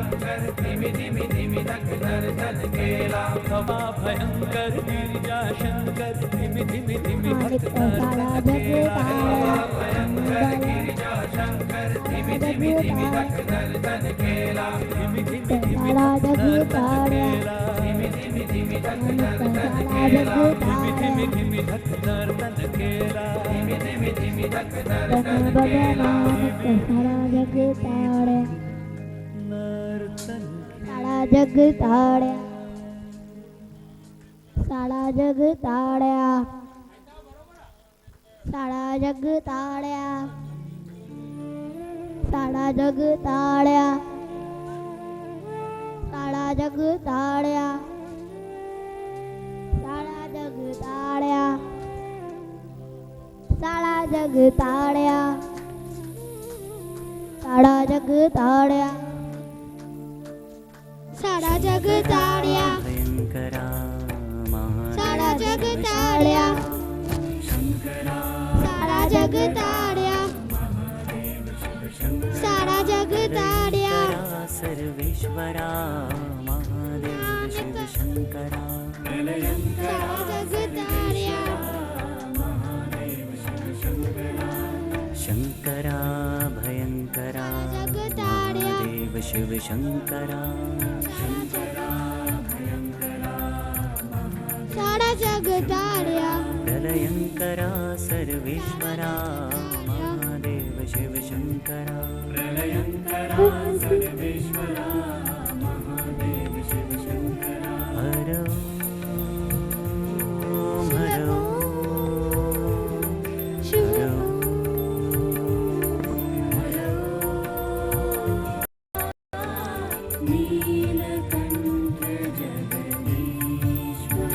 धिमी धिमी धिमी धक धर धन केला हवा भयंकर गिरिजा शंकर धिमी धिमी धिमी धक धर धन केला हवा भयंकर गिरिजा शंकर धिमी धिमी धिमी धक धर धन केला धिमी धिमी धिमी धक धर धन केला धिमी धिमी धिमी धक धर धन केला धिमी धिमी धिमी धक धर धन केला धिमी धिमी धिमी धक धर धन केला सारा जग ताड्या सारा जग ताड्या सारा जग ताड्या सारा जग ताड्या सारा जग ताड्या सारा जग ताड्या सारा जग ताड्या सारा जग ताड्या सारा जग ताड्या सारा जग ताड्या सारा जग ताड्या सारा जग ताड्या सर्वेश्वरा महादेव शिव शंकरा सारा जग ताड्या शंकरा भयंकरा जग ताड्या महादेव शिव शंकरा सारा जग ताड्या प्रलयंकरा सर्वेश्वरा महादेव शिव शंकरा प्रलयंकरा सर्वेश्वरा महादेव शिव शंकरा हर ओम हर ओम शिव नीलकंठ जगदीश्वर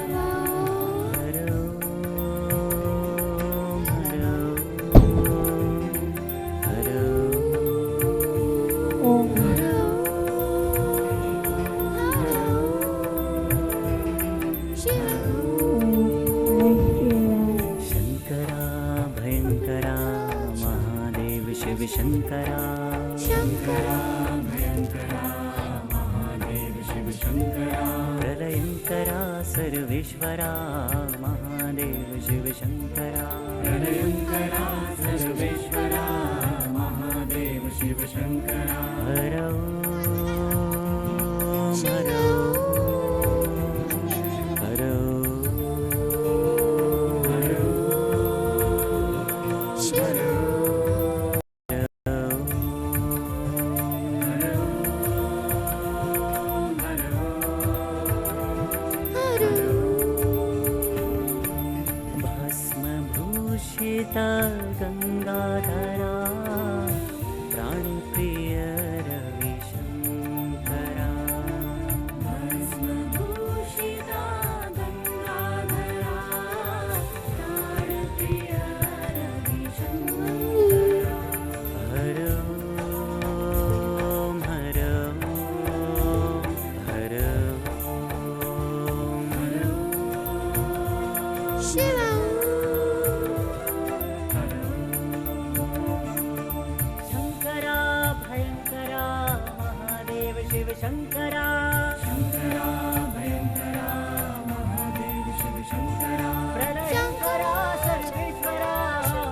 हर ओम हर ओम हर शंकरा भयंकरा महादेव शिव शंकरा शंकरा भयंकरा महादेव शिव शंकरा प्रलयंकरा सर्वेश्वरा महादेव शिव शंकरा प्रलयंकरा सर्वेश्वरा महादेव शिव शंकरा हर ओम हर ओम हर ओम हर भस्मभूषिता गंगाधरा प्राणप्रिय रविशंकरा भस्मभूषिता गंगाधरा प्राणप्रिय रविशंकरा हर ओम हर ओम हर ओम हर शिव शंकरा भयंकरा महादेव शिव शंकरा शंकरा भयंकरा महादेव शिव शंकरा प्रलयंकरा सर्वेश्वरा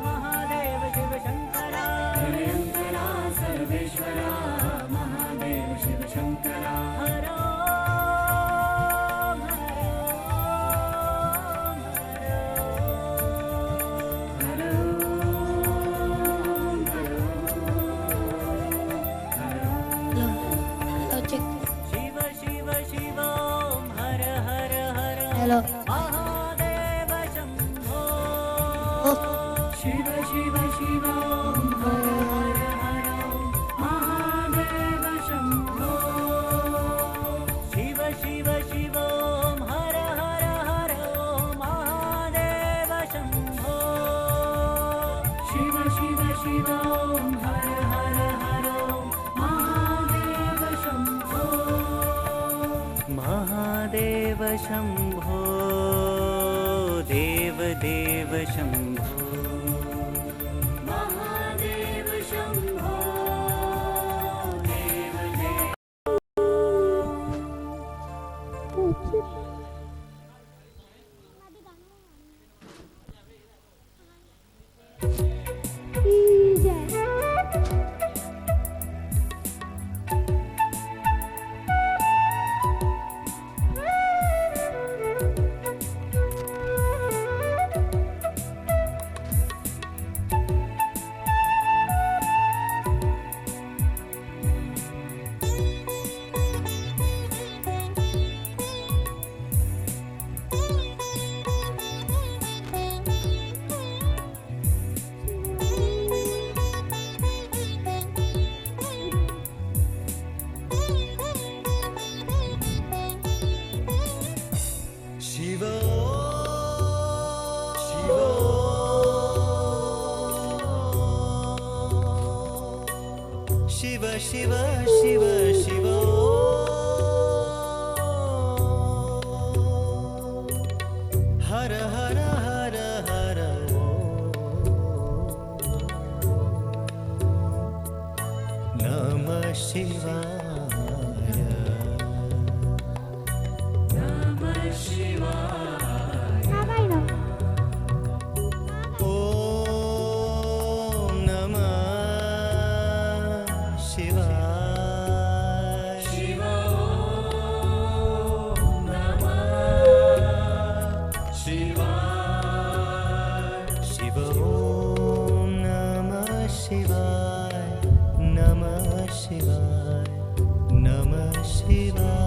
महादेव शिव शंकरा प्रलयंकरा सर्वेश्वरा महादेव शिव शंकरा हर ओम हर ओम हर शिव शिव शिव ओम हर हर हर हॅलो महादेव शंभो शिव शिव शिव ओम हर हर हर महादेव शंभो शिव शिव शिव ओम हर हर हर महादेव शंभो शिव शिव शिव ओम हर हर हर महादेव शंभो महादेव शंभो देव देव शंभो महादेव शंभो देव देव शिव शिव शिव शिव हर हर हर हर नमः शिवाय नमः शिवाय ओम नमः शिवाय शिव ओम नमः शिवाय शिव ओम नमः शिवाय नमः शिवाय नमः शिवाय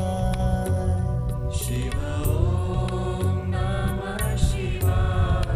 शिव ओम नमः शिवाय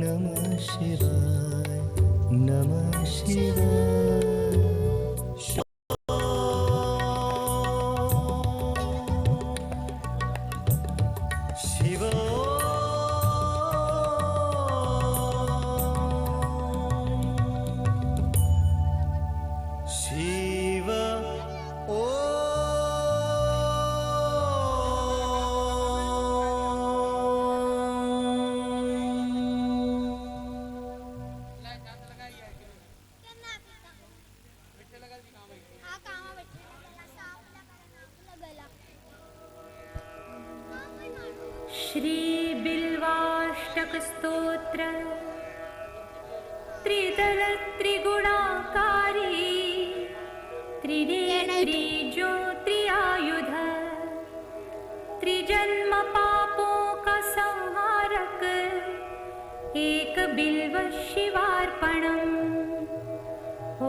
नमः शिवाय नमः शिवाय शिव शिव श्री बिल्वाष्टक स्तोत्र त्रिदल त्रिगुणाकारी त्रिनेत्री ज्योत्रिआयुध त्रिजन्म पापों का संहारक एक बिल्व शिवार्पणम्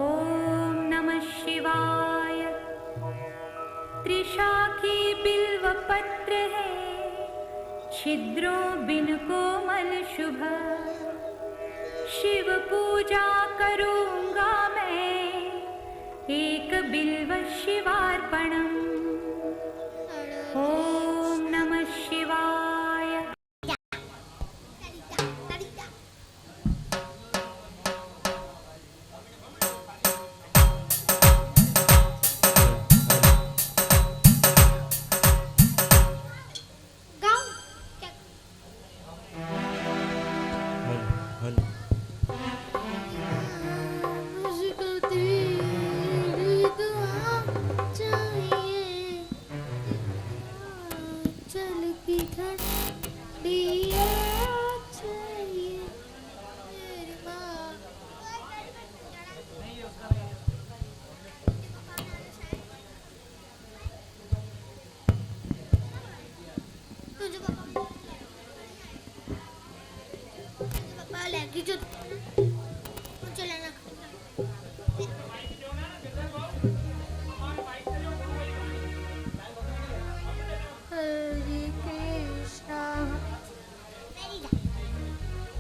ओम नमः शिवाय। त्रिशाखी बिल्व पत्र है छिद्रों बिन कोमल शुभ शिव पूजा करूंगा मैं एक बिल्व शिवार्पणम् ओम नमः शिवाय।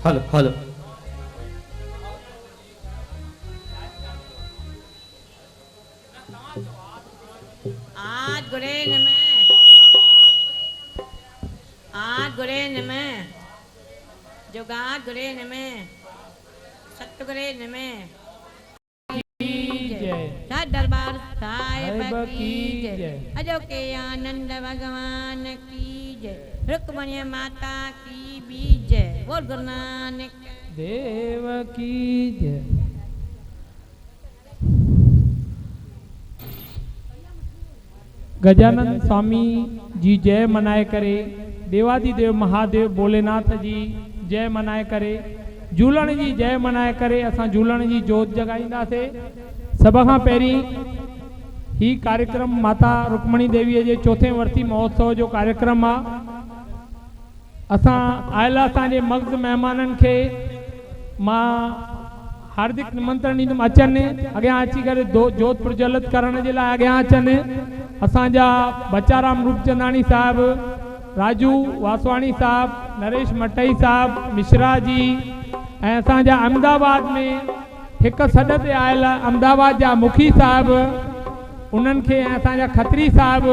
हेलो हेलो आज गुरे नमः आज गुरे नमः जुगात गुरे नमः सत्य गुरे नमः जय दरबार साहिब की जय। अजो के आनंद भगवान की जय। रुक्मणी माता की भी जय। बोल गुरु नानक देव की जय। गजानन स्वामी जी जय मनाए करे, देवादिदेव महादेव भोलेनाथ जी जय मनाए करे, झूलण जी जय मनाए करे असां झूलण जी जोत जगाईंदासीं। सब खां पहिरीं ही कार्यक्रम माता रुक्मणी देवीअ जे चौथे वर्ती महोत्सव जो कार्यक्रम आहे। असां आयल असांजे मग़्ज़ महिमाननि खे मां हार्दिक निमंत्रण ॾींदुमि अचनि, अॻियां अची करे जोत प्रज्वलित करण जे लाइ अॻियां अचनि। असांजा बचाराम रूपचंदाणी साहिबु, राजू वासवाणी साहब, नरेश मटई साहब, मिश्रा जी ऐं असांजा अहमदाबाद में हिकु सॾ ते आयल अहमदाबाद जा मुखी साहब, उन्हनि खे ऐं असांजा खत्री साहब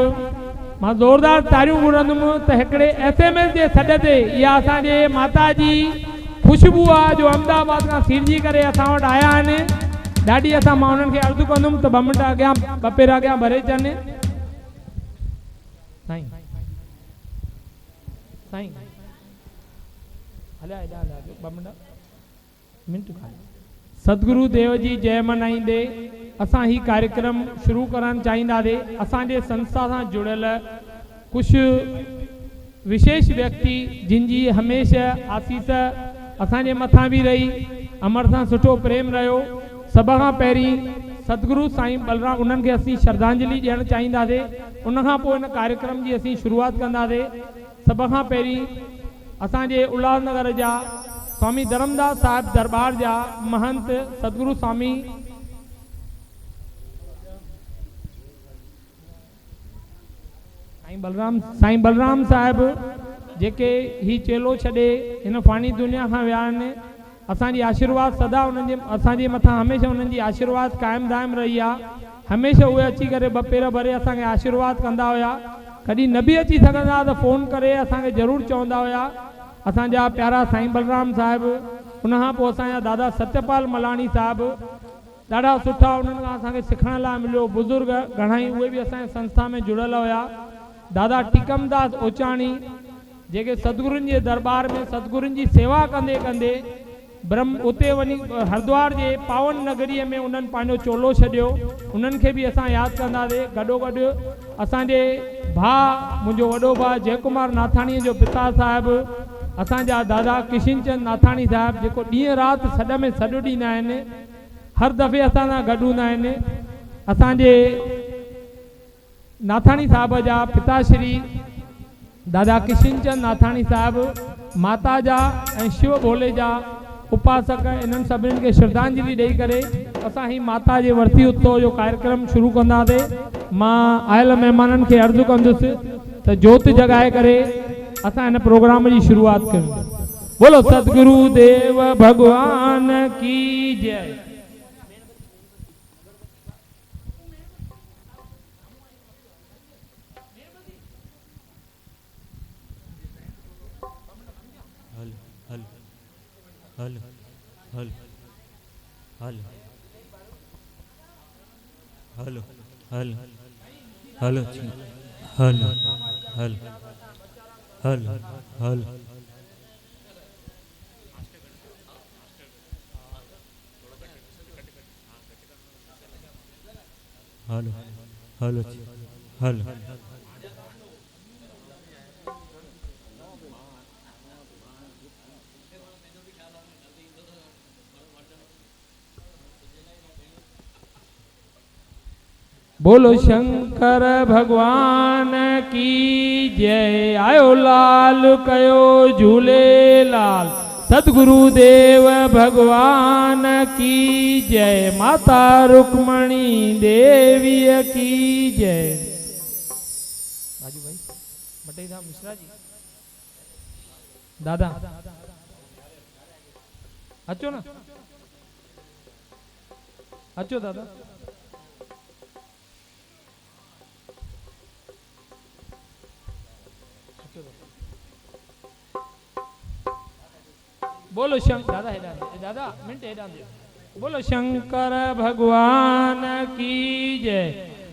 मां ज़ोरदार तारियूं घुरंदुमि त हिकिड़े SMS जे सॾ ते इहा असांजे माता जी ख़ुशबू आहे जो अहमदाबाद खां सीरजी करे असां वटि आया आहिनि। ॾाढी असां मां उन्हनि खे अर्ज़ु कंदुमि त ॿ मिंट अॻियां ॿ पेर अॻियां भरे अचनि। साईं साईं हलिया हेॾा हलिया ॿ मिंट सतगुरु देव जी जय मनाईंदे असां ही कार्यक्रम शुरू करणु चाहींदासीं। असांजे संस्था सां जुड़ियल कुझु विशेष व्यक्ति जिन जी हमेशह आसीस असांजे मथां बि रही, अमर सां सुठो प्रेम रहियो। सभ खां पहिरीं सतगुरु साईं बलराम उन्हनि खे असीं श्रद्धांजलि ॾियणु चाहींदासीं। उनखां पोइ हिन कार्यक्रम जी असीं शुरूआत कंदासीं। सभ खां पहिरीं असांजे उल्हासनगर जा स्वामी धर्मदास साहिब दरबार जा महंत सतगुरु स्वामी साईं बलराम साहिब जेके ही चेलो छॾे हिन फानी दुनिया खां विया आहिनि, असांजी आशीर्वाद सदा उन्हनि जे असांजे मथां हमेशह उन्हनि जी आशीर्वाद कायम दायम रही आहे। हमेशह उहे अची करे ॿ पेर भरे असांखे आशीर्वाद कंदा हुया। कॾहिं न बि अची सघंदा त फ़ोन करे असांखे ज़रूरु चवंदा हुया। असांजा प्यारा साईं बलराम साहिब, उनखां पोइ असांजा दादा सत्यपाल मलाणी साहिब, ॾाढा सुठा उन्हनि खां असांखे सिखण लाइ मिलियो। बुज़ुर्ग घणाई उहे बि असांजे संस्था में जुड़ियल हुया। दादा टिकमदास ओचाणी जेके सतगुरुनि जे दरबार में सतगुरुनि जी सेवा कंदे कंदे ब्रह्म उते वञी हरिद्वार जे पावन नगरीअ में उन्हनि पंहिंजो चोलो छॾियो। उन्हनि खे बि असां यादि कंदासीं। गॾोगॾु असांजे भाउ, मुंहिंजो वॾो भाउ जयकुमार नाथाणीअ जो पिता साहिबु, असांजा दादा किशनचंद नाथाणी साहिबु जेको ॾींहं राति सॾ में सॾु ॾींदा आहिनि, हर दफ़े असां सां गॾु हूंदा आहिनि। असांजे नाथाणी साहिब जा पिताश्री दादा किशनचंद नाथाणी साहिबु, माता जा ऐं शिव भोले जा उपासक, इन्हनि सभिनीनि खे श्रद्धांजलि ॾेई करे असां ही माता जे वर्ती उत्सव जो कार्यक्रम शुरू कंदासीं। मां आयल महिमाननि खे अर्ज़ु कंदुसि त जोत जॻाए करे असां हिन प्रोग्राम जी शुरूआत कयूं। बोलो सतगुरु देव भगवान की जय। हल हल हल हल हल हल हल हल हल हल हल हल हल बोलो शंकर भगवान की जय। आयो लाल कयो झूलेलाल। सतगुरु देव भगवान की जय। माता रुक्मणी देवी की जय। राजू भाई मटई साहब मिश्रा जी दादा अचो ना, अचो दादा। बोलो शंकर दादा हेडा दादा मिनट हेडा बोलो शंकर भगवान की जय।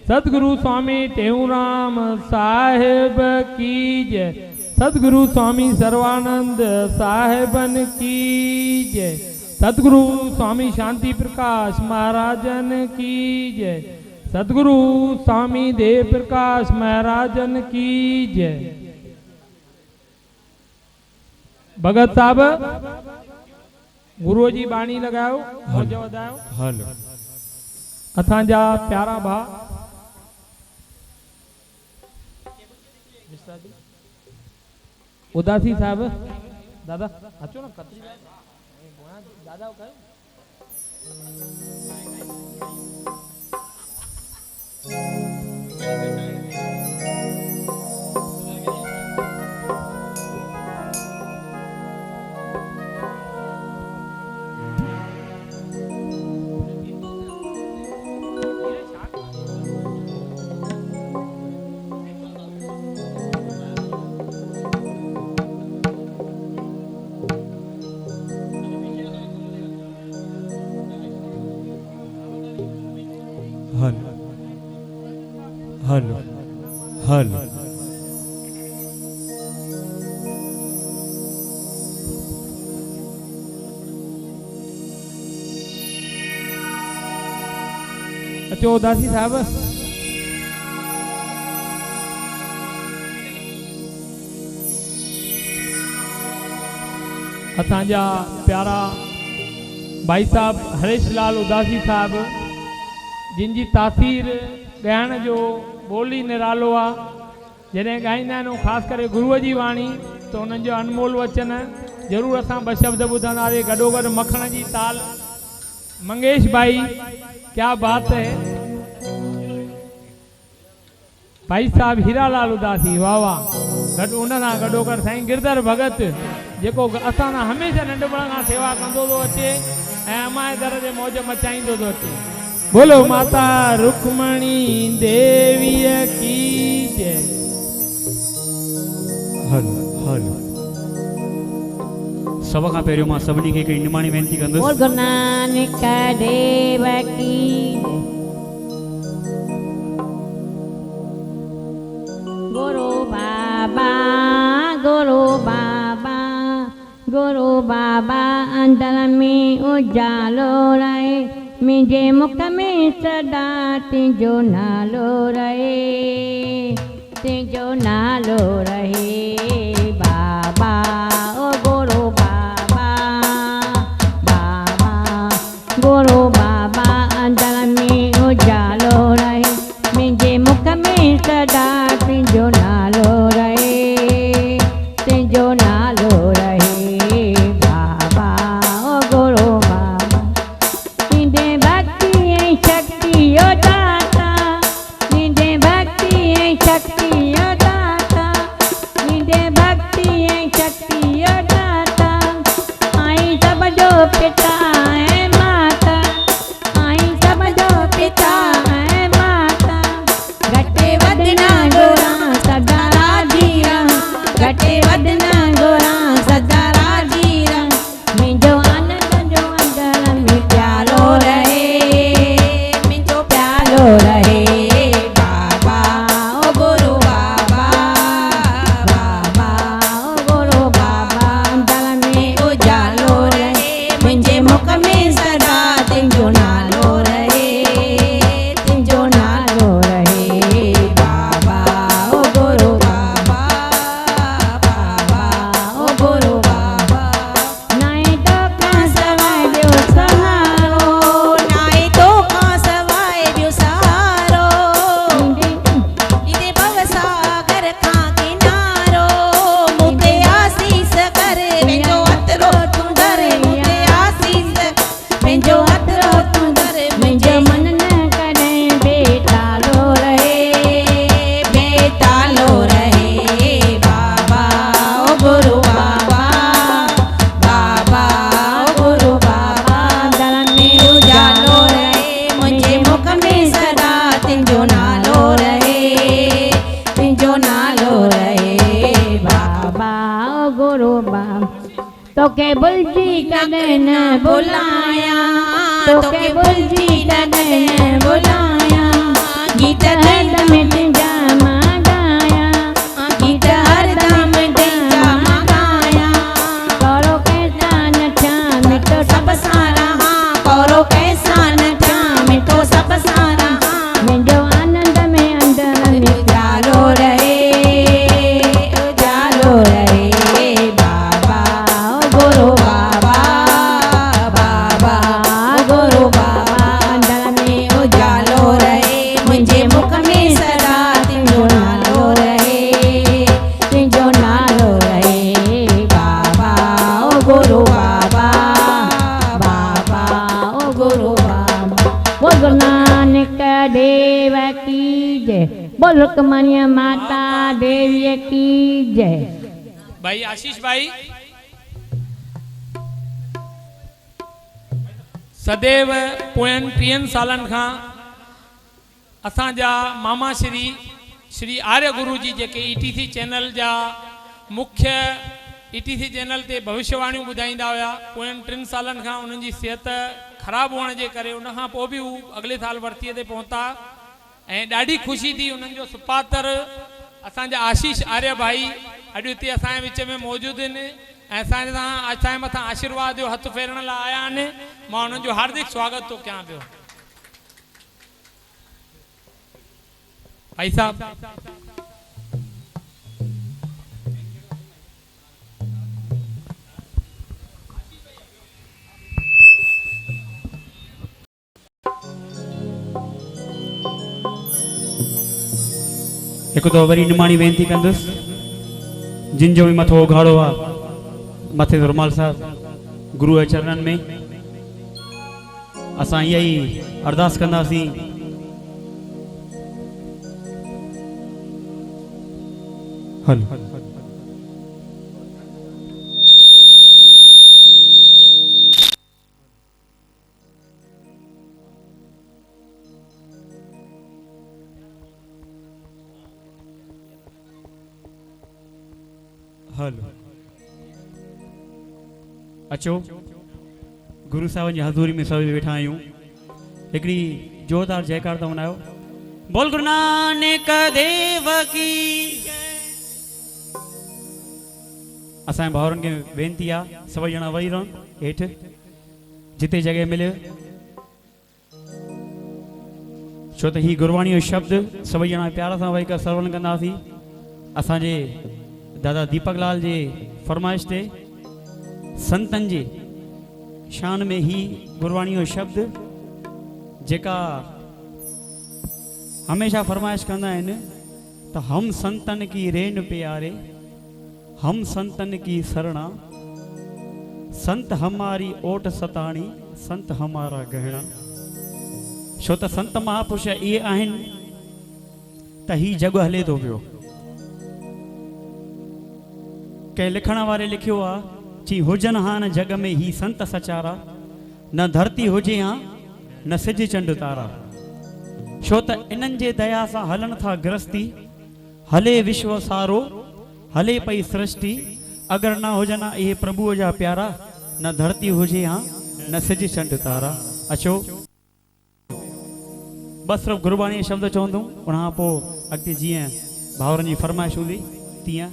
सतगुरु स्वामी टेऊराम साहेब की जय। सतगुरु स्वामी सर्वानंद साहेबन की जय। सतगुरु स्वामी शांति प्रकाश महाराजन की जय। सतगुरु स्वामी देव प्रकाश महाराजन की जय। भगत साहब गुरु जी बाणी लगायो मौज वधायो। हलो असांजा प्यारा भा उदासी साहब दादा अचो ना कतरी दादा कयो हलो हलो हलो अचो उदासी साहब असांजा प्यारा भाई साहब हरेश लाल उदासी साहब जिन जी तासीर ॻाइण जो ॿोली निरालो आहे। जॾहिं ॻाईंदा आहिनि ख़ासि करे गुरुअ जी वाणी त उन्हनि जो अनमोल वचन ज़रूरु असां ॿ शब्द ॿुधंदासीं। गॾोगॾु मखण जी ताल मंगेश भाई क्या बात है। भाई साहब हीरालाल उदासी वाह वाह। गॾु उन सां गॾोगॾु साईं गिरधर भगत जेको असां सां हमेशह नंढपण खां सेवा कंदो थो अचे ऐं अमाए दर ते मौज मचाईंदो थो अचे। बोलो माता रुक्मणी देवीअ की जय। हलो हलो सभ खां पहिरियों मां सभिनी खे हिकिड़ी निमाणी वेनती कंदुसि। बोल गुरु नानक देव की जय। गुरु बाबा गुरु बाबा गुरु बाबा अंदर में उजालो रहे। मुंहिंजे मुख में सदा तुंहिंजो नालो रहे। तुंहिंजो नालो रहे बाबा ओ गुरु बाबा बाबा गुरु बाबा अंदर में उजालो रहे। मुंहिंजे मुख में सदा तुंहिंजो नालो रहे। तुंहिंजो नालो रहे बाबा ओ गुरु बाबा। निंदे भक्ति ऐं शक्ति ओ दाता। निंदे भक्ति ऐं शक्ति ओ दाता। निंदे भक्ति ऐं शक्ति ओ दाता। आई सब जो पिता ऐं माता। आई सब जो पिता ऐं माता। घटे वधना गोरा सदा राजी रहां। घटे वधना गोरा सदा राजी रहां। मुंहिंजो आनंद जो अंदर में प्यारो रहे। मुंहिंजो प्यारो रहे बाबा ओ गुरु बाबा बाबा ओ गुरु बाबा अंदर में उजालो रहे। मुंहिंजे मुख में सदा तुंहिंजो नालो रहे। तुंहिंजो नालो रहे बाबा ओ गुरु बाबा बाबा ओ गुरु बाबा। नाए तो का सवाइ ॿियो सहारो। नाए तो का सवाइ ॿियो सहारो। इते भव सागर खां किनारो। मूंखे आसीस कर पंहिंजो हथरो तूं धर। मूंखे आसीस पंहिंजो हथरो तूं धर। मुंहिंजो मन न कॾहिं बेतालो रहे। बेतालो रहे बाबा ओ गुरु बाबा बाबा ओ गुरु बाबा। दर में उजालो रहे। मुंहिंजे मुख में सदा तुंहिंजो नालो रहे। तुंहिंजो नालो रहे बाबा ओ गुरु बाबा। तोखे भुलिजी कॾहिं न भुलायां। तोखे भुलिजी कॾहिं न भुलायां। गीत हरदम तुंहिंजा मां गाया गीत हरदम तुंहिंजा मां गाया कौरो कैसा नचा मिठो सब सारा कौरो कैसा नचा मिठो सब सारा मुंहिंजो आनंद में अंदर में उजालो रहे बाबा गुरु बाबा बाबा गुरु बाबा अंदर में उजालो रहे मुंहिंजे मुख में सदा तुंहिंजो नालो रहे तुंहिंजो नालो रहे बाबा ओ गुरु बाबा बाबा ओ गुरु बाबा बोल गुरु नानक देव की जय बोल रुक्मणी माता देवी की जय। भाई आशीष भाई सदैव पोयनि 30 सालनि खां असांजा मामा श्री आर्य गुरु जी जेके ETC चैनल जा मुख्य ETC चैनल ते भविष्यवाणियूं ॿुधाईंदा हुआ पोयनि 3 सालनि खां उन्हनि जी सिहत ख़राबु हुअण जे करे उन खां पोइ बि हू अॻिले साल वरतीअ ते पहुता ऐं ॾाढी ख़ुशी थी उन्हनि जो सुपातर असांजा आशीष आर्य भाई अॼु हिते असांजे विच में मौजूदु आहिनि ऐं असांजे मथां आशीर्वाद जो हथ फेरण लाइ आया आहिनि। मां उन्हनि जो हार्दिक स्वागत थो कयां पियो। भाई साहब एक तो वरी निमाणी वेनती कंदुसि जिन जो भी मथो उघाड़ो आहे मथे ते रुमाल साहब गुरु जे चरणनि में असां इहा ई अरदास कंदासीं हल हलो अचो गुरु साहब जी हज़ूरी में सभी वेठा आहियूं हिकिड़ी जोरदार जयकार था मनायो बोल गुरु नानक देव की असांजे भाउरनि खे वेनती आहे सभई ॼणा वेही रहनि हेठि जिते जॻह मिले छो त ही गुरबाणी जो शब्द सभई ॼणा प्यार सां वेही करे श्रवण कंदासीं असांजे दादा दीपक लाल जे फरमाइश ते संतन जी शान में ही गुरबाणी जो शब्द जेका हमेशा फरमाइश कंदा आहिनि त हम संतन की रेन प्यारे हम संतन की शरणा संत हमारी ओट सताणी संत हमारा गहना छो त संत महापुरुष इहे आहिनि त ही जग हले थो पियो के लिखण वारे लिखियो आहे ची हुजन हान जग में ही संत सचारा न धरती हुजे हा न सिज चंड तारा छो त इन्हनि जे दया सां हलनि था गृहस्थी हले विश्व सारो हले पई सृष्टि अगर ना हुजन इहे प्रभुअ जा प्यारा न धरती हुजे हा न सिज चंड तारा अचो बस सिर्फ़ु गुरबाणी शब्द चवंदुमि उनखां पोइ अॻिते जीअं भाउरनि जी फरमाइश हूंदी तीअं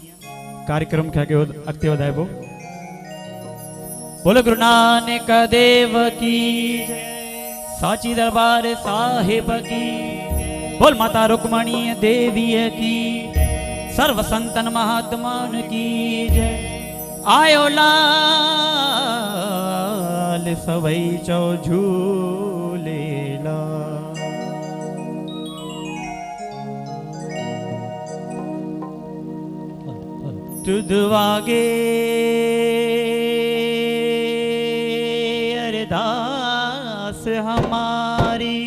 कार्यक्रम खे अॻिते वधाइबो बोलो गुरु नानक देव की साची दरबार साहिब की बोल माता रुक्मणी देवी की सर्व संतन महात्मान की जय आयो लाल सवई चौ झूलेला तुद वागे अरदास हमारी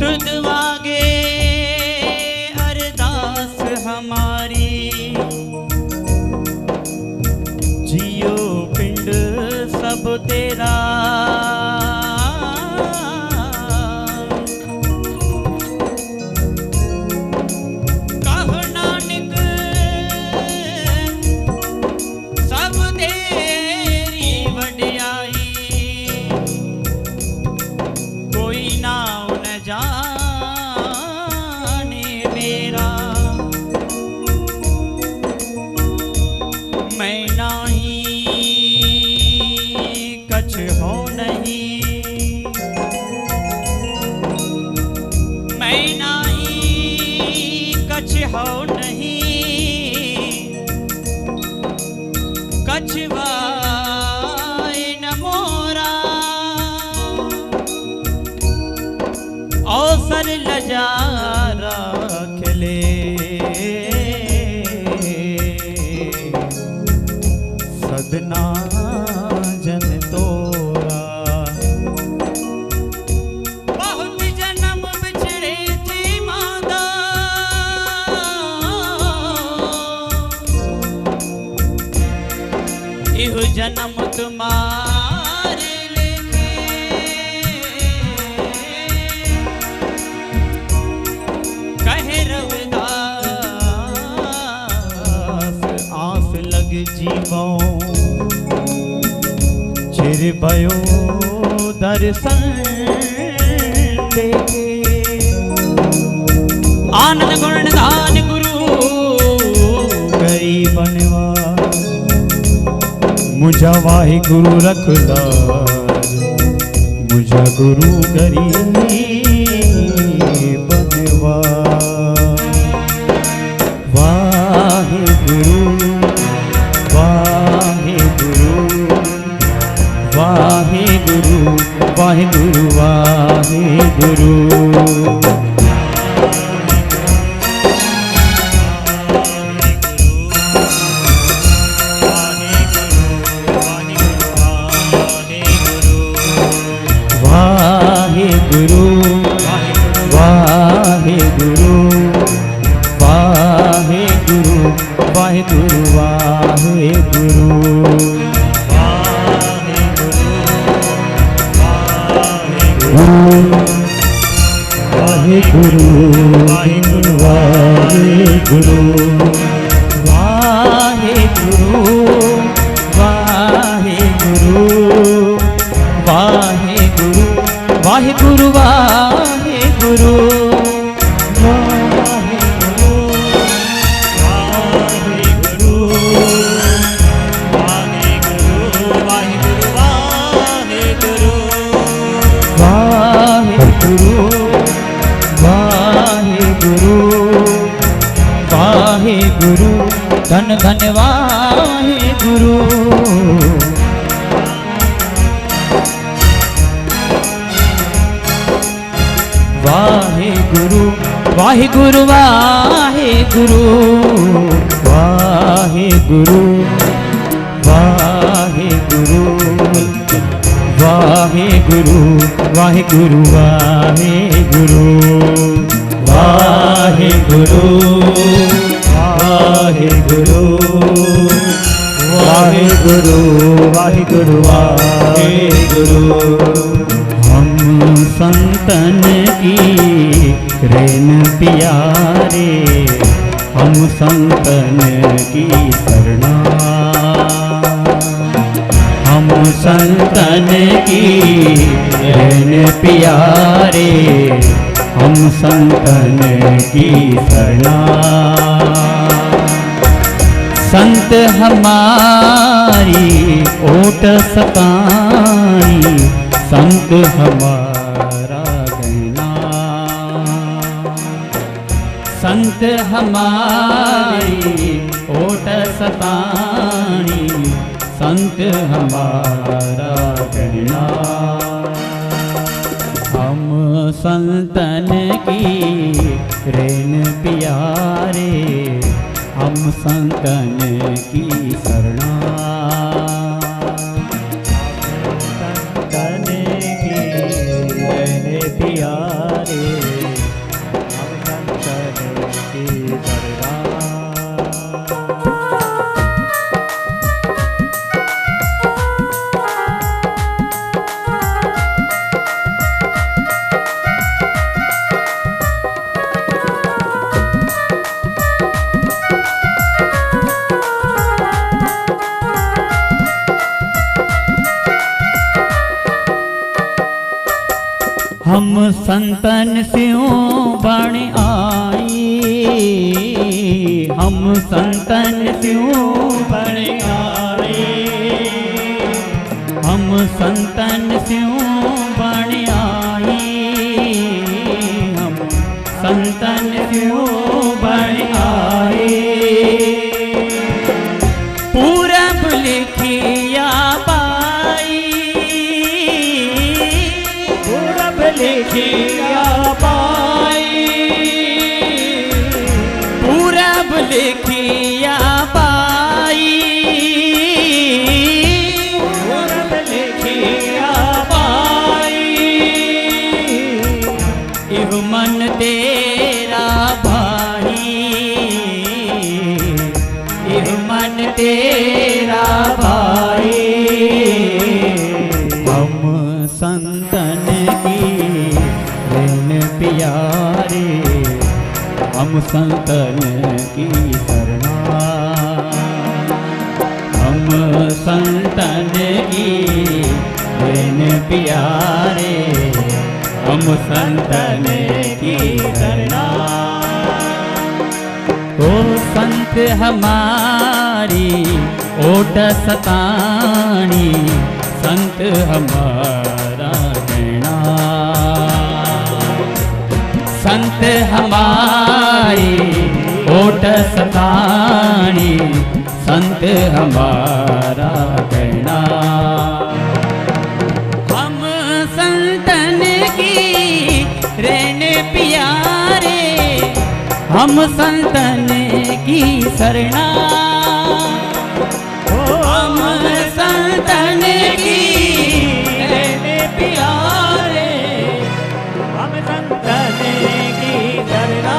तुद वागे अरदास हमारी जियो पिंड सब तेरा मेरा मैं नाही कछ हो नहीं, मैं नाही कछ हो नहीं, कछवाए न मोरा अवसर लजारा खिले सदना जन तोरा। बहुत जन्म बिछड़े थे मादा इहो जन्म तुम्हारे लेके कहे रविदास आस लग जीवो चिर भयो दर्शन लेके। आनंद गुण दान गुरु गरीब बनवास मुझा वाहे गुरु रखदार, मुझा गुरु गरीब बनवास। वाहे गुरु वाहे गुरु वाहे गुरु वाहे गुरु वाहे गुरु। वाहे गुरु वाहे गुरु वाहे गुरु वाहे गुरु वाहे गुरु। वाहे गुरु वाहे गुरु वाहे गुरु वाहे गुरु वाहे गुरु वाहे गुरु वाहे गुरु वाहे गुरु गुरु धन धन वाहे गुरु। वाहे गुरु वाहे गुरु वाहे गुरु वाहे गुरु वाहे गुरु वाहे गुरु वाहे गुरु वाहे गुरु वाहे गुरु वाहे गुरु वाहे गुरु वाहे गुरु वाहे गुरु। हम संतन की रेन प्यारे, हम संतन की शरणा, हम संतन की रेन प्यारे, हम संतन की शरणा। संत हमारी ओट सताई, संत हमारा गहना, संत हमारी ओट सताई, संत हमारा गहना। हम संतन की रेन प्यारे, हम संतन की शरणा, संतन की रेन प्यारे, हम संतन की शरणा। हम संतन स्यों बण आई, हम संतन स्यूं बणियारे, हम संतन स्यूं बणियाई, हम संतन स्यूं बणियारे। पूरब लिखिया पाई, पूरब लिखिया पाई, पूरब लिखिया पाई, पूरब लिखिया पाई। इह मन तेरा भाई, इह मन तेरा भाई। हम संतन की ऋण प्यारे, हम संतन की शरणा, हम संतन की ऋण प्यारे, हम संतन की शरणा। ओ संत हमारी ओट सतानी, संत हमारा नैना, संत हमारी ओट सतानी, संत हमारा कहना। हम संतन की ऋण प्यारे, हम संतन की शरणा, हम संतन की ऋण प्यारे, हम संतन की शरणा।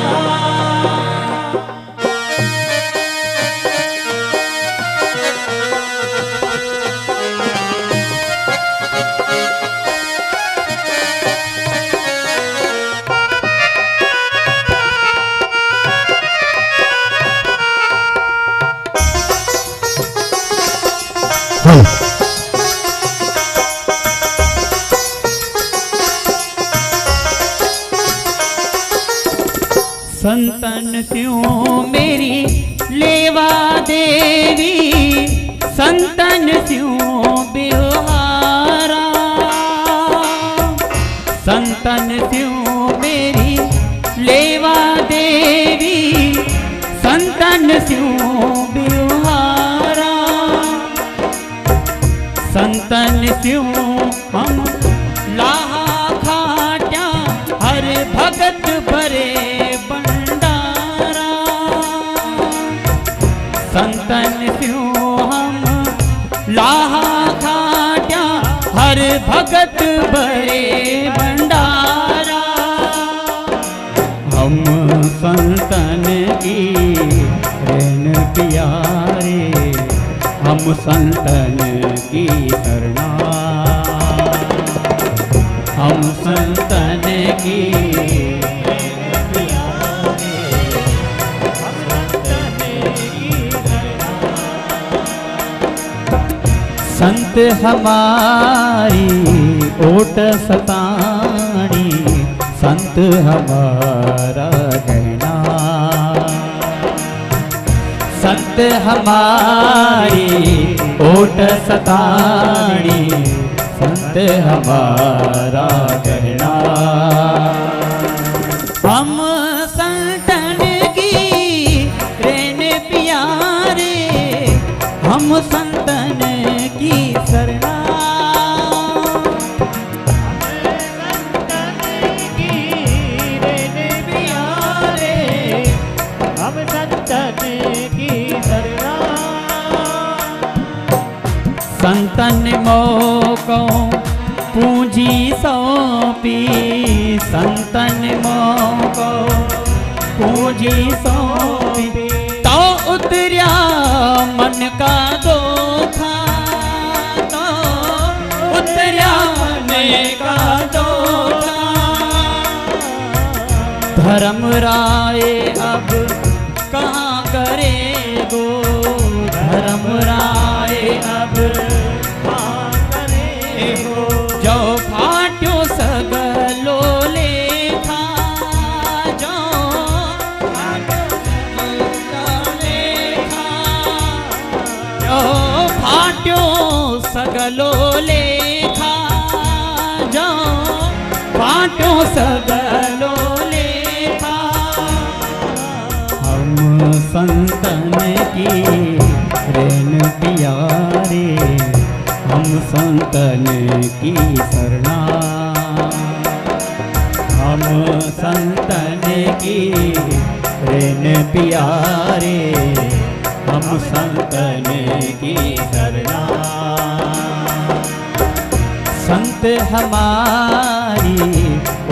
संतन स्यूं मेरी लेवा देवी, संतन स्यूं बिहारा, संतन स्यूं मेरी लेवा देवी, संतन स्यूं बिहारा। संतन स्यूं हम लाहा खाट्या, हर भगत भरे भंडारा। संतन स्यूं हम लाहा खाट्या, हर भगत भरे भंडारा। हम संतन की ऋण प्यारे, हम संतन की शरणा, हम संतन की ऋण प्यारे, हम संतन की शरणा। संत हमारी ओट सतानी, संत हमारा कहना, संत हमारी ओट सतानी, संत हमारा कहना। हम संतन की ऋण प्यारे, हम संतन की शरणा, हम संतन की शरणा। संतन मोको पूंजी सौंपी, संतन मोको पूंजी सौंपी, तो उतरिया मन का दोखा, तो उतरिया मन का दोखा। धर्म राय अब कहाँ करे गो, धर्म राय अब कहाँ करे गो। जो फाट्यो सगलो लेखा, जो फाट्यो सगलो सगलो लेखा जो बाटो सगलो लेखा हम संतन की रेन प्यारे हम संतन की शरणा हम संतन की रेन प्यारे हम संतन की शरणा संत हमारी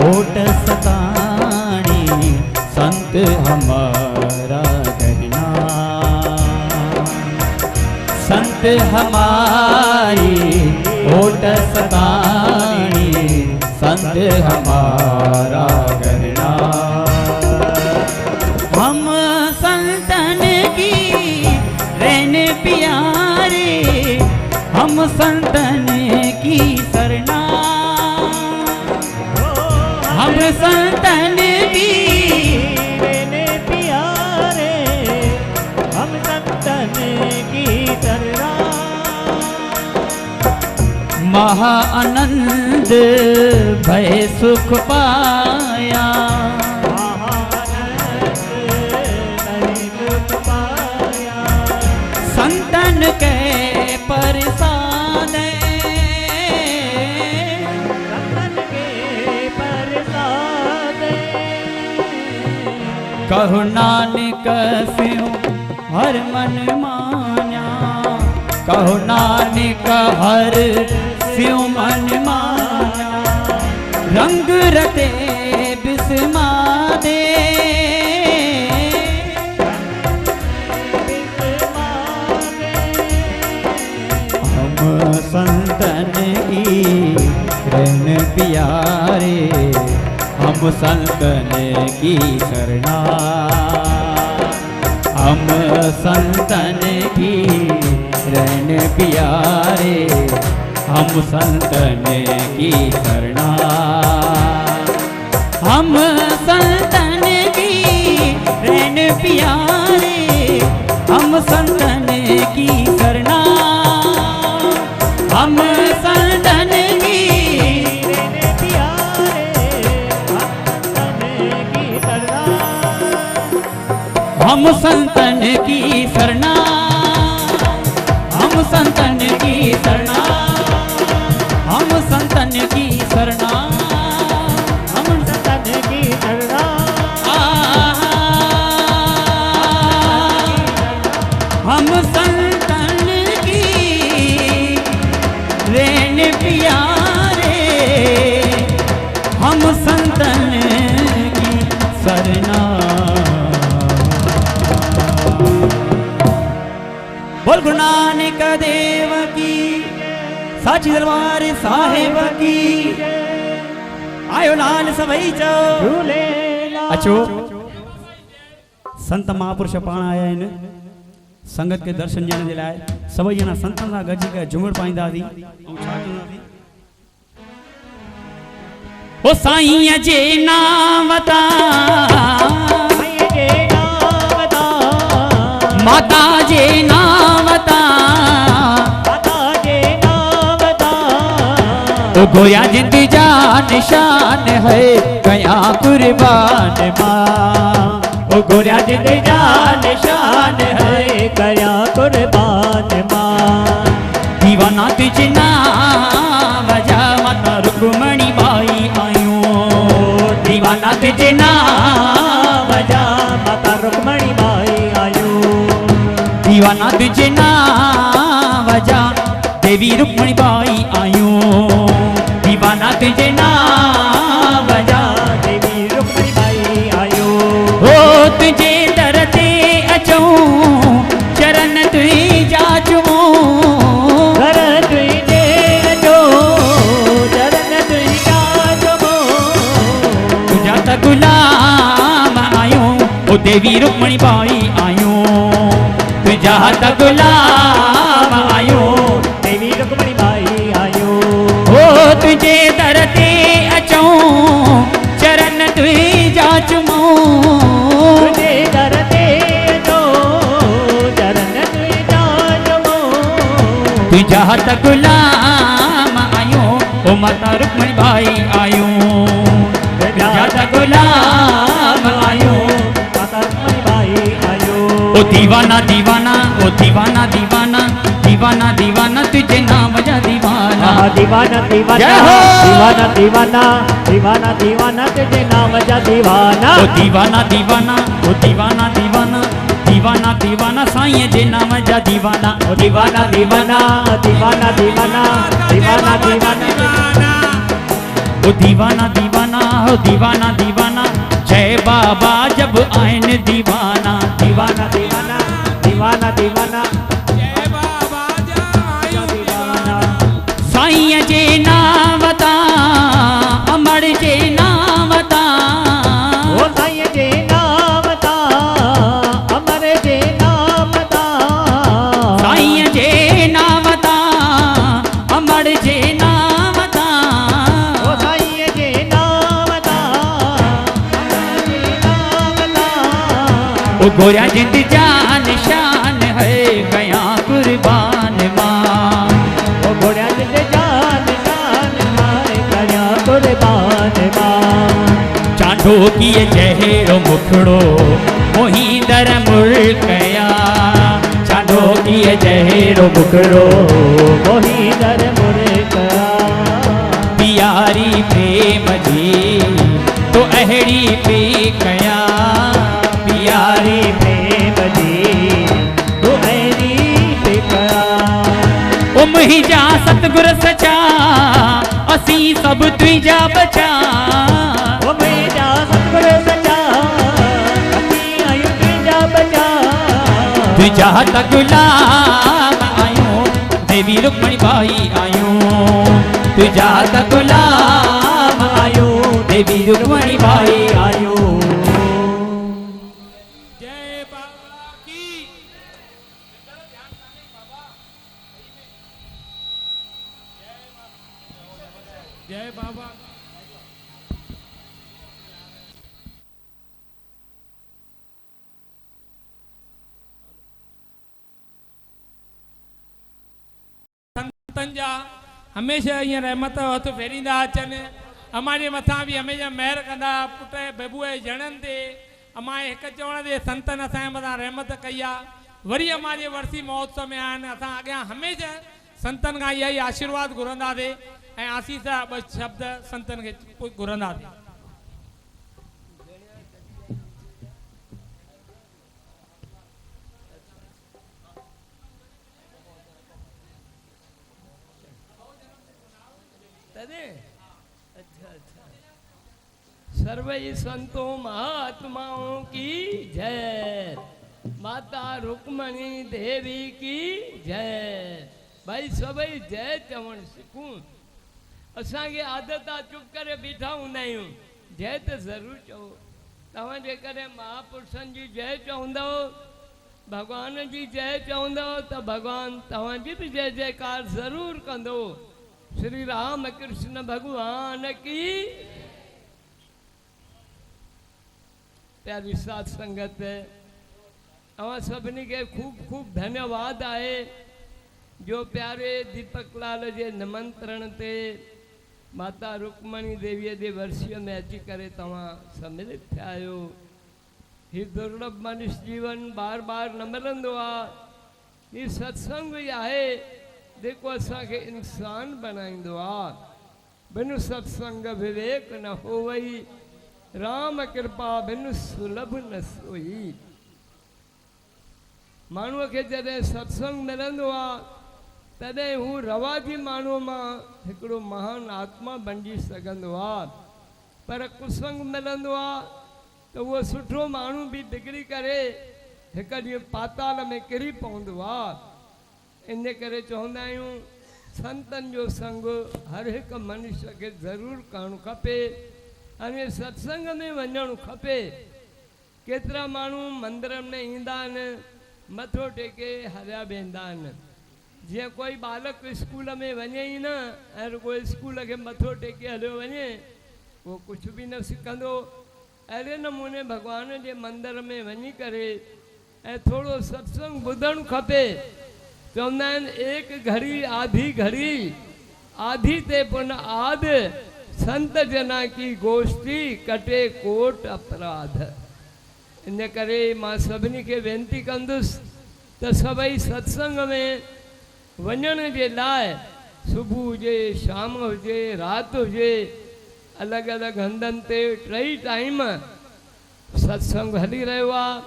ओट सतानी संत हमारा कहना संत हमारी ओट सतानी संत हमारा कहना हम संतन की रेन प्यारे हम संतन की शरणा हम संतन की रेन प्यारे हम संतन की शरणा महा आनंद भय सुख पाया संतन के प्रसाद कहो नानक स्यों हर मन मान्या कहो नानक हर स्यों मन मान्या रंग रते बिस्मादे हम संतन की रन प्यारे हम संतन की शरणा हम संतन की रन प्यारे हम संतन की शरणा हम संतन की रन प्यारे हम संतन की शरणा हम संतन की रन प्यारे हम संतन की शरणा हम संतन की शरणा हम संतन की शरणा हम संतन की शरणा हम संतन की रेन प्यारे हम संतन की शरणा बोल गुरु नानक देव की साची दरबार साहेब की आयो लाल सभई चो अचो संत महापुरुष पाण आया आहिनि संगत के दर्शन ॾियण जे लाइ सभई ॼणा संतनि सां गॾिजी करे झूमर पाईंदासीं ऐं छा कंदासीं ओ साईं जे नाम ता माता जे नाम ता ओ गोया जिंद जा निशान है गया कुर्बान माँ ओ गोया जिंद जा निशान है गया कुर्बान माँ दीवाना तुझ नाम वजा माता रुक्मणी बाई आयो दीवाना तुझ नाम वजा माता रुक्मणी बाई आयो दीवाना तुझ नाम वजा देवी रुक्मणी बाई आयो दीवाना तुझे नाम वजा देवी रुक्मणी बाई आयो ओ तुझे दर ते अचूं चरण तुई जाचूं घर तुझे अचो चरण तुई जाचूं तुझा त गुलाम आयो ओ देवी रुक्मणी बाई आयो तुझा त गुलाम आयो देवी रुक्मणी बाई आयो ओ तुझे दर ते अचूं चरण तुई जाचूं तुझे दर ते अचो चरण तुई जाचूं तुझा विजात गुलाम आयो ओ माता रुक्मणी बाई आयो विजात गुलाम आयो माता रुक्मणी बाई आयो ओ दीवाना दीवाना ओ दीवाना दीवाना दीवाना दीवाना तुझे नाम जा दीवाना दीवाना दीवाना जय हो। दीवाना दीवाना दीवाना दीवाना तुझे नाम जा दीवाना ओ दीवाना दीवाना ओ दीवाना दीवाना दीवाना दीवाना साईं जे नाम जा दीवाना ओ दीवाना दीवाना दीवाना दीवाना दीवाना दीवाना ओ दीवाना दीवाना ओ दीवाना दीवाना जय बाबा जब आयन दीवाना दीवाना दीवाना दीवाना दीवाना जय बाबा जायो दीवाना साईं जे नावता अमर जे नावता ओ साईं जे नामता अमर जे नामता साईं जे नावता अमर जे नावता ओ साईं जे नामता अमर जे नामता ओ गोरा जिंद जान शान है गया कुर्बान मां ओ घोड़ा जिंद जान जान मारे कया कुर्बान मां चांडो किए जहेड़ो मुखड़ो मोहिंदर मुल्कया चांडो किए जहेड़ो मुखड़ो मोहिंदर मुर्कया प्यारी प्रेम जी तो अहड़ी पे कया प्यारी प्रेम जी तू ऐरी पे कया ओ मुहिंजा सतगुर सचा असी सब तुझा बचा ओ मेरा सतगुर सचा असी आयु तुझा बचा तुझा त गुलाम आयो देवी रुक्मणी बाई आयो तुझा त गुलाम आयो देवी रुक्मणी बाई आयो जय बाबा की जय बाबा संतन जा हमेशा ईअं रहमत हथ फेरींदा अचनि अमाजे मथां बि हमेशा महिर कंदा पुट बेबूअ जे जणनि ते अमां हिकु चवण ते संतन असांजे मथां रहमत कई आहे वरी अमाजे वर्सी महोत्सव में आहिनि असां अॻियां हमेशा संतन खां इहा ई आशीर्वाद घुरंदासीं ऐं आसीस ॿ शब्द संतन खे घुरंदासीं सर्वई संतों महात्माओं की जय माता रुक्मणी देवी की जय भाई सभई जय चवण सिखूं असांखे आदत आहे चुप करे बीठा हूंदा आहियूं जय त ज़रूरु चओ तव्हां जेकॾहिं महापुरुषनि जी जय चवंदव भॻवान जी जय चवंदव त भॻवानु तव्हांजी बि जय जयकार ज़रूरु कंदो श्री राम कृष्ण भगवान की प्यारी साध संगत अवां सभिनी खे खूब खूब धन्यवाद आहे जो प्यारे दीपक लाल जे निमंत्रण ते माता रुक्मणी देवीअ जे वर्सीअ में अची करे तव्हां सम्मिलित थिया आहियो हीउ दुर्लभ मनुष्य जीवन बार बार न मिलंदो आहे हीउ सत्संग ई आहे जेको असांखे इंसान बणाईंदो आहे बिन सत्संग विवेक न होवई राम कृपा बिन सुलभ न सोई माण्हूअ खे जॾहिं सत्संग मिलंदो आहे तॾहिं हू रवाजी माण्हूअ मां हिकिड़ो महान आत्मा बणिजी सघंदो आहे पर कुसंग मिलंदो आहे त उहो सुठो माण्हू बि बिगड़ी करे हिकु ॾींहुं पाताल में किरी पवंदो आहे इन करे चवंदा आहियूं संतनि जो संग हर हिकु मनुष्य खे ज़रूरु करणु खपे अने सत्संग में वञणु खपे केतिरा माण्हू मंदरनि में ईंदा आहिनि मथो टेके हलिया वेंदा आहिनि जीअं कोई बालक स्कूल में वञे ई न ऐं रुगो स्कूल खे मथो टेके हलियो वञे उहो कुझु बि न सिखंदो अहिड़े नमूने भॻवान जे मंदर में वञी करे ऐं थोरो सत्संग ॿुधणु खपे चवंदा आहिनि एक घड़ी आधी घड़ी आधी ते पुन आद संत जना की गोष्ठी कटे कोट अपराध। इन करे मां सभिनी खे वेनिती कंदुसि त सभई सत्संग में वञण जे लाइ सुबुह हुजे शाम हुजे राति हुजे अलॻि अलॻि हंधनि ते टई टाइम सत्संग हली रहियो आहे।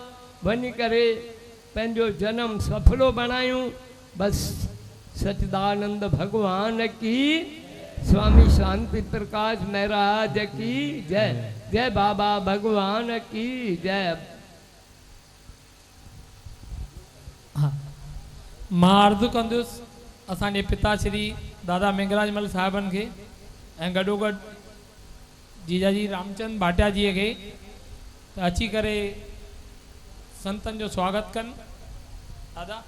वञी करे पंहिंजो जनम सफलो बणायूं। बसि सच्चिदानंद भगवान की, स्वामी शांति प्रकाश महाराज की जय। जय बाबा भगवान की जय। मां अर्ज़ु कंदुसि असांजे पिता श्री दादा मेघराजमल साहिबनि खे ऐं गॾोगॾु जीजाजी रामचंद भाटिया जीअ खे त अची करे संतनि जो स्वागत कनि। दादा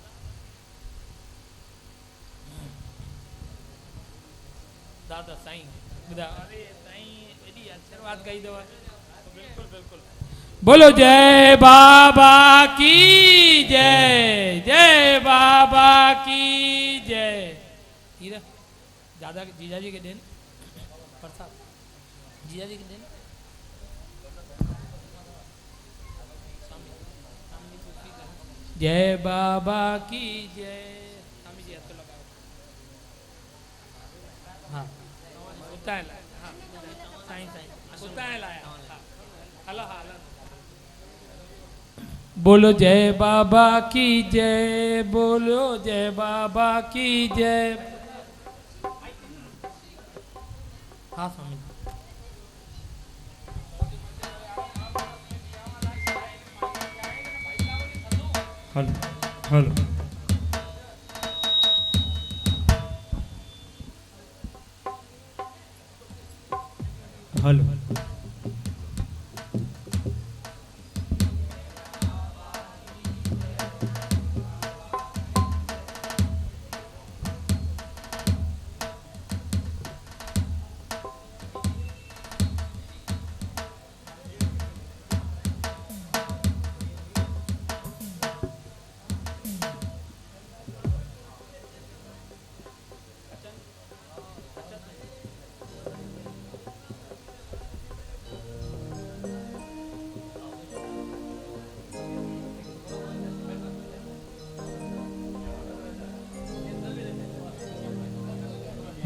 दादा साईं ॿुधायो। अरे साईं एॾी आशीर्वाद कई अथव। बिल्कुलु बिल्कुलु। बोलो जय बाबा की जय। जय बाबा की जय। हीरा दादा जीजा जी के देन प्रसाद जीजा जी के देन। जय बाबा की जय। स्वामी जी हाथ लगाओ। हाँ उताए लाया। हाँ साईं साईं उताए लाया। हाँ हलो हाल। बोलो जय बाबा की जय। बोलो जय बाबा की जय। हाँ स्वामी हलो हलो हलो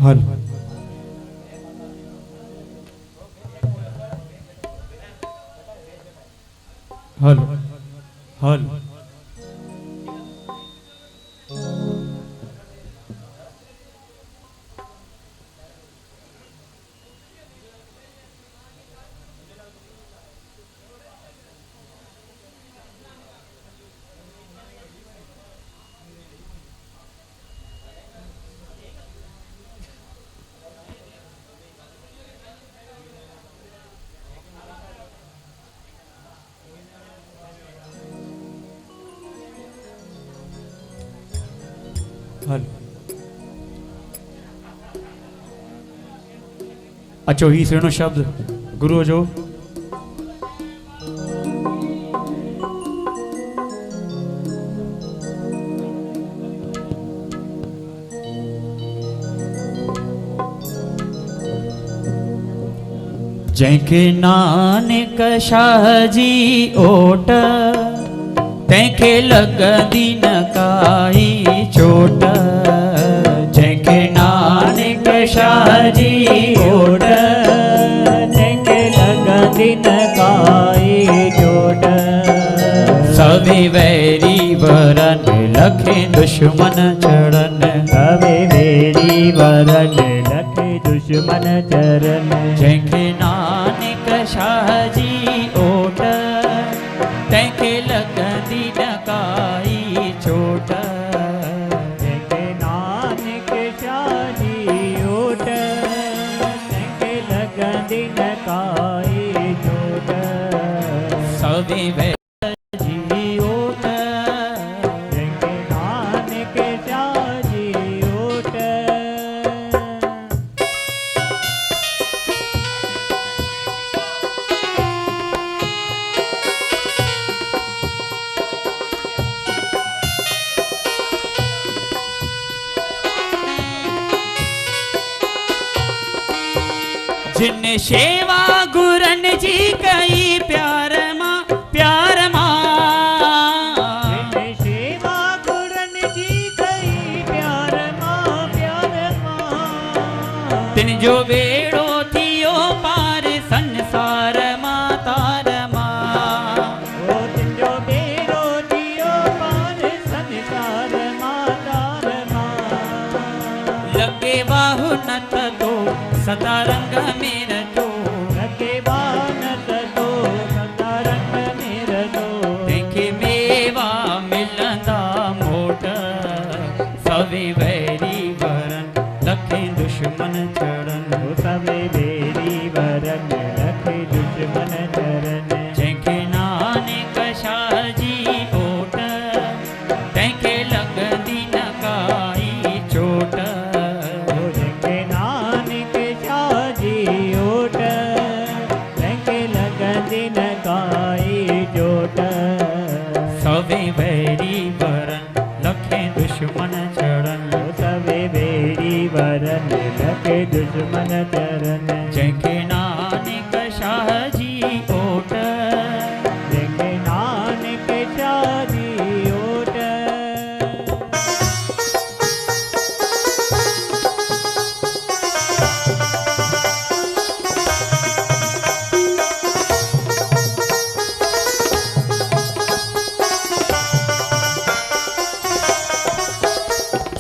हल हल हल हल अचो ही सुहिणो शब्द गुरु जो जंहिंखे नानक शाह जी ओट तंहिंखे लॻंदी न काई चोट। जंहिंखे नानक शाह जी ओट तंहिंखे लॻंदी न काई चोट। सवे वैरी वरन लखे दुश्मन चढ़न। सवे वैरी वरन लखे दुश्मन चढ़न। जंहिंखे नानक शाह जी ओट तंहिंखे लॻंदी न काई चोट। जंहिंखे नानक शाह जी ओट तंहिंखे लॻंदी न काई चोट। सवे जी ओट जंहिंखे नानक शाह जी ओट। जिन शेवा गुरन जी कई प्यार मां प्यार मां सेवा गुरन जी कई प्यार मां प्यार मां तिन जो बेड़ो थियो पार संसार मां तार मां ओ तिन जो बेड़ो थियो पार संसार मां तार मां लगे बाहु नत तो सदा रंग मेर तो लगे बानत तो सदा रंग मेर तो देखे मेवा मिलंदा मोट सवे वैरी वरन लखे दुश्मन चढ़न सवे बेरी वरन लखे दुश्मन चरण जंहिंखे नानक शाह जी ओट तंहिंखे लॻंदी न काई चोट जंहिंखे नानक शाह जी ओट तंहिंखे लॻंदी न काई चोट सवे वैरी वरन लखे दुश्मन चढ़न सवे बेरी वरन लखे दुश्मन चरण जंहिंखे नानक शाह जी ओट जंहिंखे नानक शाह जी ओट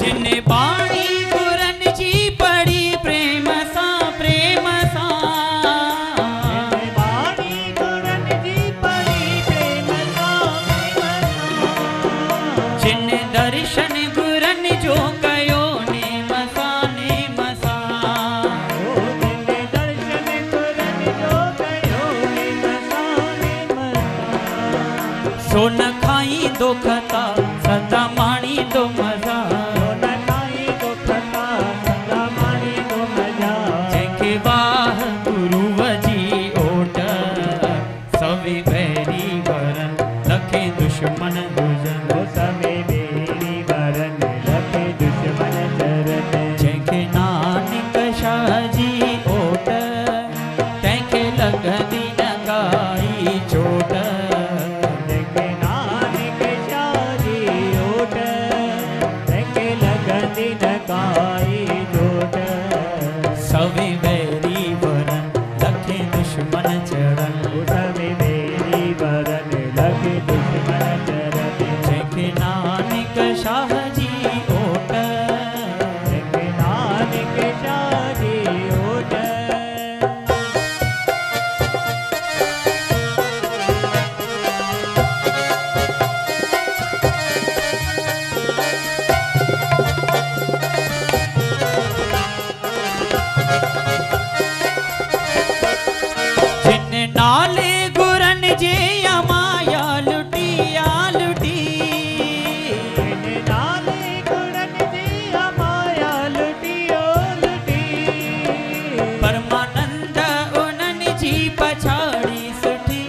जिन बाणी गुरन जी पढ़ी प्रेम सां प्रेम सां बाणी गुरन जी पढ़ी प्रेम सां प्रेम सां जिन दर्शन गुरन जो कयो नेम सां नेम सां जिन दर्शन गुरन जो कयो नेम सां नेम सां सो न खाईंदो खता सदा माणींदो मज़ा न खाई तो खता सदा माणी तो मजा जंहिंखे वाह गुरुअ जी ओट सवे वैरी वरन लखे दुश्मन हुजन सवे बेरी वरन लखे दुश्मन चरण जंहिंखे नानक शाह जी ओट तंहिंखे लॻंदी न काई चोट जंहिंखे नानक शाह जी ओट तंहिंखे लॻंदी न काई चोट सवे वैरी वरन लखे दुश्मन चढ़न सवे बेरी वरन लखे दुश्मन चरण जंहिंखे नानक शाह जी ओट जंहिंखे नानक शाह जी ओट जिन नाले गुरन जे माया लुटी आ लुटी नाले गुरन जी माया लुटी ओ लुटी परमानंद उन्हनि जी पछाड़ी सुठी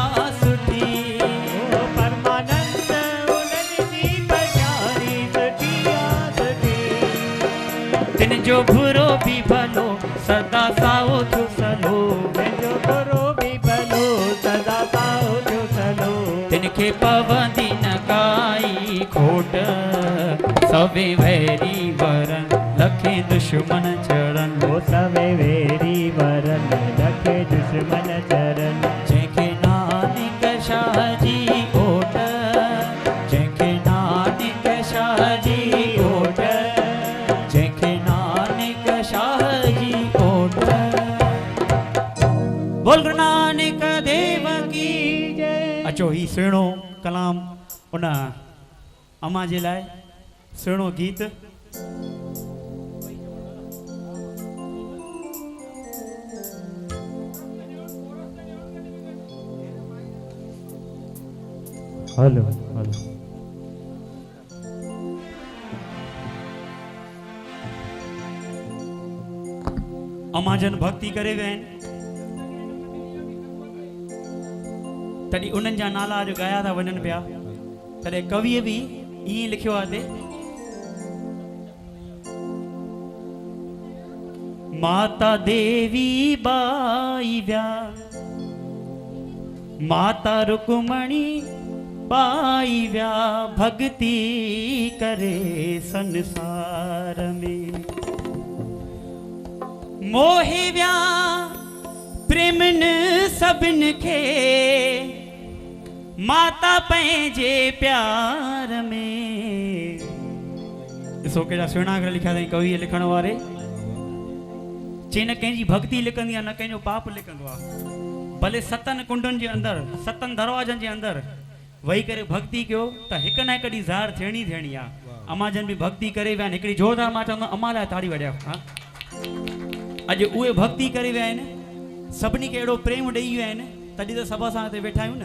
आ सुठी ओ परमानंद उन्हनि जी पछाड़ी सुठी आ सुठी तिन जो बुरो भी भलो सदा साओ थियो सलो जो गुरु भी भलो सदा साओ जो सलो तिनखे पवंदी न काई खोट सवे वैरी वरन लखे दुश्मन चढ़न ओ सवे वेरी वरन लखे दुश्मन चरण जंहिंखे नानक शाह जी ओट जंहिंखे नानक शाह जी ओट जंहिंखे नानक शाह जी ओट बोल गुरु नानक देव की जय। अचो ही सुहिणो कलाम उन अम्मा जे लाइ सुहिणो गीत हलो हलो अम्मा जन भक्ति करे विया आहिनि तॾहिं उन्हनि जा नाला अॼु ॻाया था वञनि पिया तॾहिं कविअ बि ईअं लिखियो आहे हिते माता देवी बाई व्या माता रुक्मणी बाई व्या भक्ति करे संसार में मोहे व्या प्रेमन सभिन खे माता पंहिंजे प्यार में। ॾिसो कहिड़ा सुहिणा अखर लिखिया अथई कवि लिखण वारे। चई न कंहिंजी भक्ति लिखंदी आहे न कंहिंजो पाप लिखंदो आहे। भले सतन कुंडनि जे अंदरि सतन दरवाजनि जे अंदरि वेही करे भक्ति कयो त हिकु न हिकु ॾींहुं ज़ाहिर थियणी आहे। अमा जन बि भक्ति करे विया आहिनि। हिकिड़ी जोरदार मां चवंदो अमा लाइ ताड़ी वॼायो। हा अॼु उहे भक्ति करे विया आहिनि। सभिनी खे अहिड़ो प्रेम ॾेई विया आहिनि तॾहिं त सभु असां हिते वेठा आहियूं न।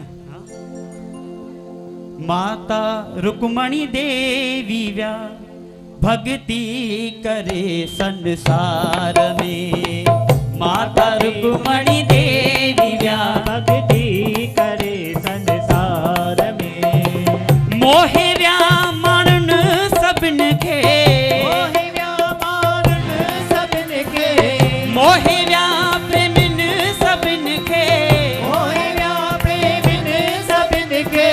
माता रुक्मणी देवी व्या भक्ति करे संसार में। माता रुक्मणी देवी व्या भक्ति करे संसार में। मोहे व्या मानन सभिन खे मोहे व्या मानन सभिन खे मोहे व्या प्रेमिन सभिन खे मोहे व्या प्रेमिन सभिन खे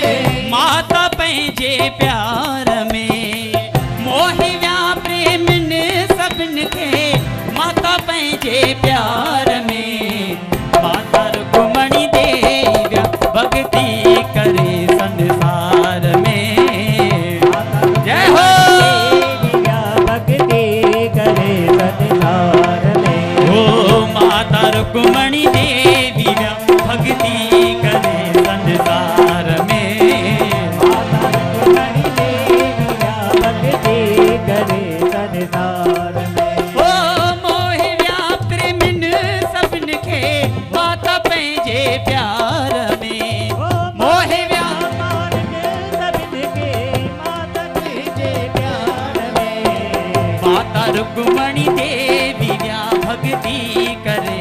माता पंहिंजे प्यार में। मोहे व्या प्रेमिन सभिन खे माता पंहिंजे प्यार में। माता रुक्मणी देवी भक्ति करे संसार में। जय हो भक्ति करे संसार में। ओ माता रुक्मणी देवी भक्ति करे संसार में। माता रुक्मणी देवी भक्ति करे संसार में। ओ मोहे व्या प्रेमिन सभिन खे माता पंहिंजे प्यार में। मोहे व्या सभिन खे माता पंहिंजे प्यार में। माता रुक्मणी देवी व्या भक्ति करे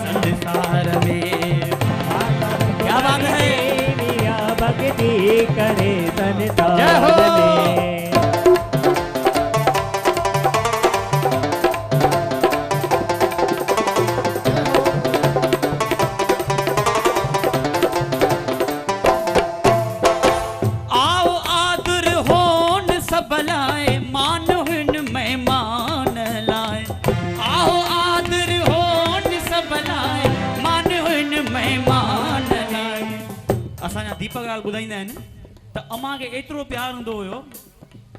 संसार में। क्या बात है। भक्ति करे संसार जय हो। में। आओ आदर होन सब लाए मान हुन मेहमान लाए। आओ आदर होन सब लाए मान हुन मेहमान लाए। असांजा दीपक लाल ॿुधाईंदा आहिनि त अमा खे एतिरो प्यार हूंदो हुयो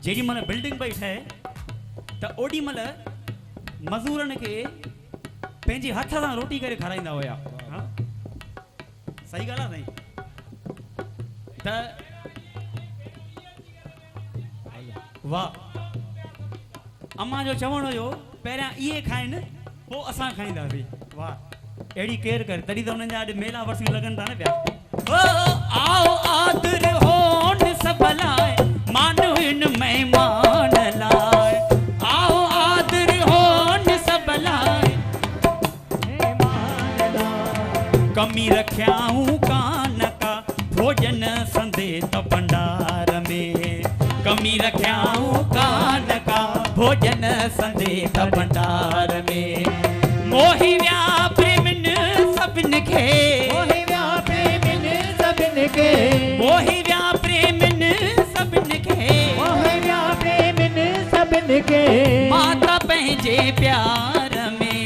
जेॾी महिल बिल्डिंग पई ठहे त ओॾी महिल मज़दूरनि खे पंहिंजे हथ सां रोटी करे खाराईंदा हुया। हा? सही ॻाल्हि आहे साईं। त वाह अम्मा जो चवण हुयो पहिरियां इहे खाइनि पोइ असां खाईंदासीं। वाह अहिड़ी केयर करे तॾहिं त हुननि जा अॼु मेला वर्सियूं लॻनि था न पिया। आओ आदर होन सब लाए मान हुन मेहमान लाए। आओ आदर होन सब लाए कमी रखियाऊं कान का भोजन संदे त भंडार में। कमी रखियाऊं कान का भोजन संदे त भंडार में। मोहि व्या प्रेमिन सभिन खे मोहि व्या प्रेमिन सभिन खे मोहि व्या प्रेमिन सभिन खे मोहि व्या प्रेमिन सभिन खे माता पंहिंजे प्यार में।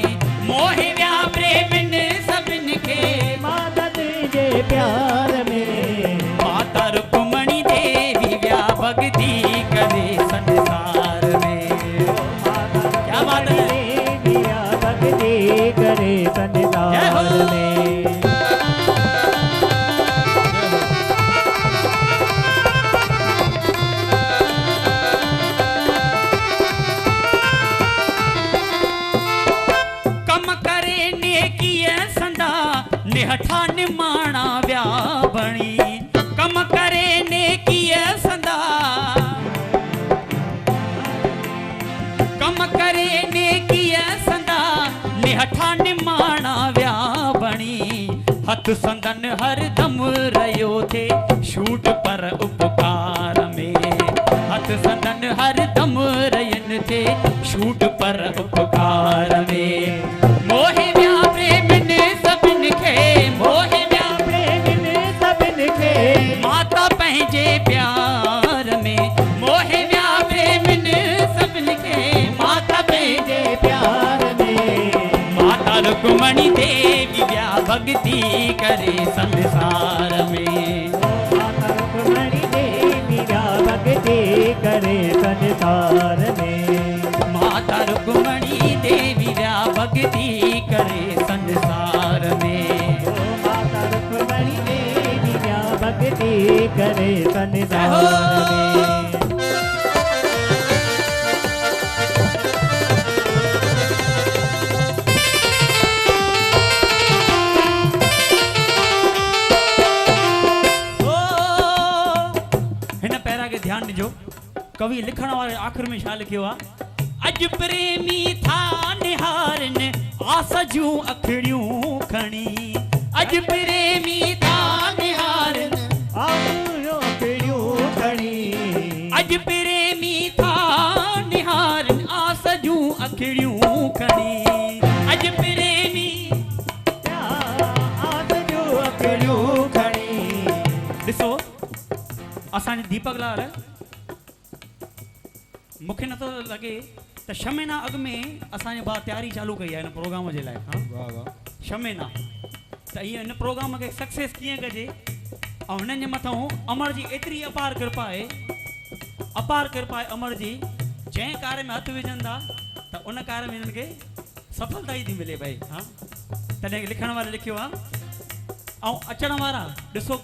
मोहि व्या प्रेमिन सभिन खे माता तुंहिंजे प्यार में। माता रुक्मणी देवी व्या भक्ति करे संसार में। क्या बात है। देविया भक्ति करे संसार में। कम करे नेकीअ संदा निहठा निमाणा व्या बणी। कम करे नेकीअ संदा कम करे नेकीअ संदा निहठा निमाणा व्या बणी। हथ संदन हर दम रहियो थे छूट पर उपकार में। हथ संदन हर दम रहियन थे छूट पर उपकार में। रुक्मणी देवी व्या भक्ति करे संसार में। माता रुक्मणी देवी व्या भक्ति करे संसार में। माता रुक्मणी देवी व्या भक्ति करे संसार में। माता रुक्मणी देवी व्या भक्ति करे संसार में। ध्यान ॾिजो कवि लिखण वारे आख़िर में छा लिखियो आहे अज प्रेमी था निहारन आस जूं अखड़ियूं खणी। अज प्रेमी था निहारन अखड़ियूं खणी। अज प्रेमी था निहारन आस जूं अखड़ियूं खणी। अज प्रेमी आस जूं अखड़ियूं खणी। ॾिसो असांजे दीपक लाल मूंखे नथो लॻे त छह महीना अॻु में असांजे भाउ तयारी चालू कई आहे हिन प्रोग्राम जे लाइ। हा 6 महीना त इहो हिन प्रोग्राम खे सक्सेस कीअं कजे ऐं हिननि जे मथां अमर जी एतिरी अपार कृपा आहे अमर जी जंहिं कार्य में हथु विझनि था त उन कार्य में हिननि खे सफलता ई थी मिले भई। हा तॾहिं लिखण वारे लिखियो आहे ऐं अचण वारा ॾिसो